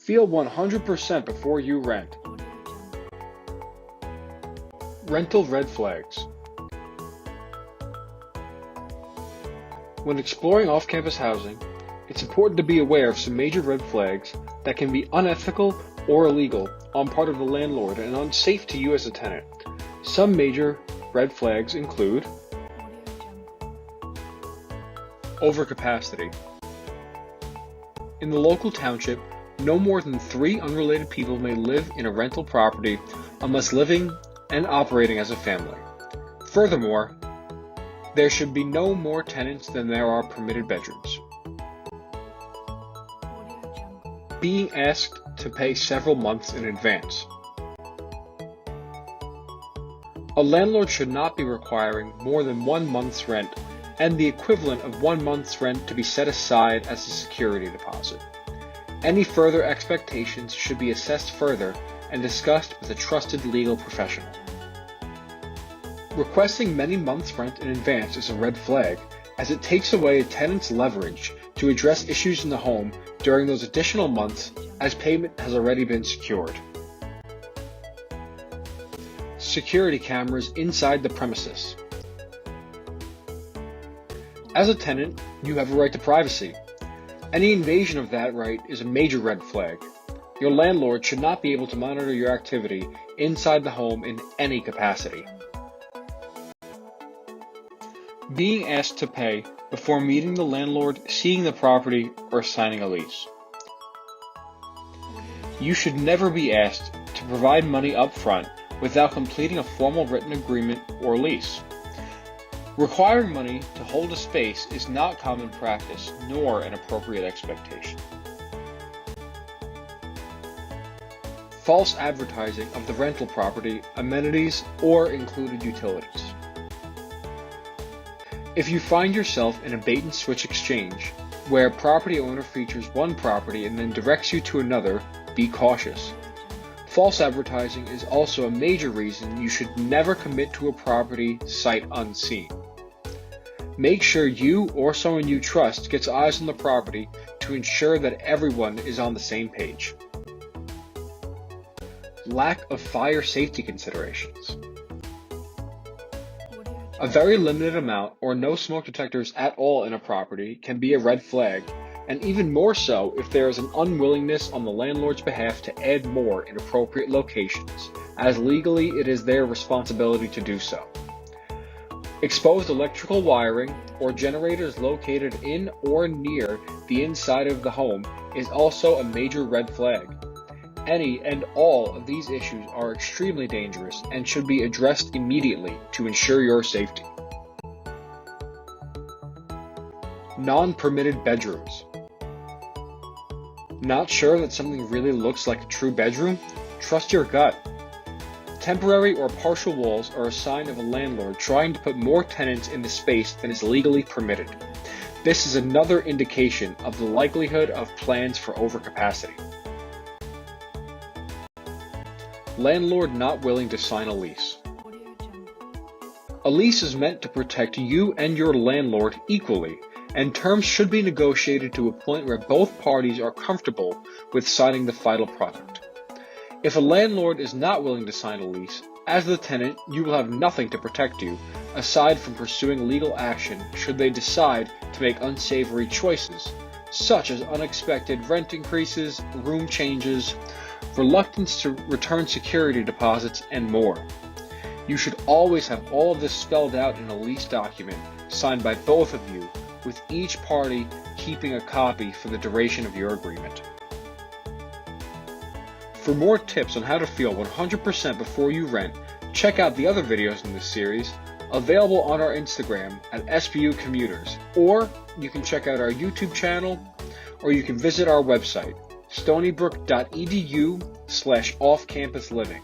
Feel 100% before you rent. Rental red flags. When exploring off-campus housing, it's important to be aware of some major red flags that can be unethical or illegal on part of the landlord and unsafe to you as a tenant. Some major red flags include overcapacity. In the local township, no more than 3 unrelated people may live in a rental property unless living and operating as a family. Furthermore, there should be no more tenants than there are permitted bedrooms. Being asked to pay several months in advance. A landlord should not be requiring more than 1 month's rent and the equivalent of 1 month's rent to be set aside as a security deposit. Any further expectations should be assessed further and discussed with a trusted legal professional. Requesting many months' rent in advance is a red flag, as it takes away a tenant's leverage to address issues in the home during those additional months, as payment has already been secured. Security cameras inside the premises. As a tenant, you have a right to privacy. Any invasion of that right is a major red flag. Your landlord should not be able to monitor your activity inside the home in any capacity. Being asked to pay before meeting the landlord, seeing the property, or signing a lease. You should never be asked to provide money up front without completing a formal written agreement or lease. Requiring money to hold a space is not common practice, nor an appropriate expectation. False advertising of the rental property, amenities, or included utilities. If you find yourself in a bait-and-switch exchange, where a property owner features one property and then directs you to another, be cautious. False advertising is also a major reason you should never commit to a property sight unseen. Make sure you or someone you trust gets eyes on the property to ensure that everyone is on the same page. Lack of fire safety considerations. A very limited amount or no smoke detectors at all in a property can be a red flag, and even more so if there is an unwillingness on the landlord's behalf to add more in appropriate locations, as legally it is their responsibility to do so. Exposed electrical wiring or generators located in or near the inside of the home is also a major red flag. Any and all of these issues are extremely dangerous and should be addressed immediately to ensure your safety. Non-permitted bedrooms. Not sure that something really looks like a true bedroom? Trust your gut. Temporary or partial walls are a sign of a landlord trying to put more tenants in the space than is legally permitted. This is another indication of the likelihood of plans for overcapacity. Landlord not willing to sign a lease. A lease is meant to protect you and your landlord equally, and terms should be negotiated to a point where both parties are comfortable with signing the final product. If a landlord is not willing to sign a lease, as the tenant, you will have nothing to protect you, aside from pursuing legal action should they decide to make unsavory choices, such as unexpected rent increases, room changes, reluctance to return security deposits, and more. You should always have all of this spelled out in a lease document signed by both of you, with each party keeping a copy for the duration of your agreement. For more tips on how to feel 100% before you rent, check out the other videos in this series, available on our Instagram at SBU Commuters, or you can check out our YouTube channel, or you can visit our website, stonybrook.edu/offcampusliving.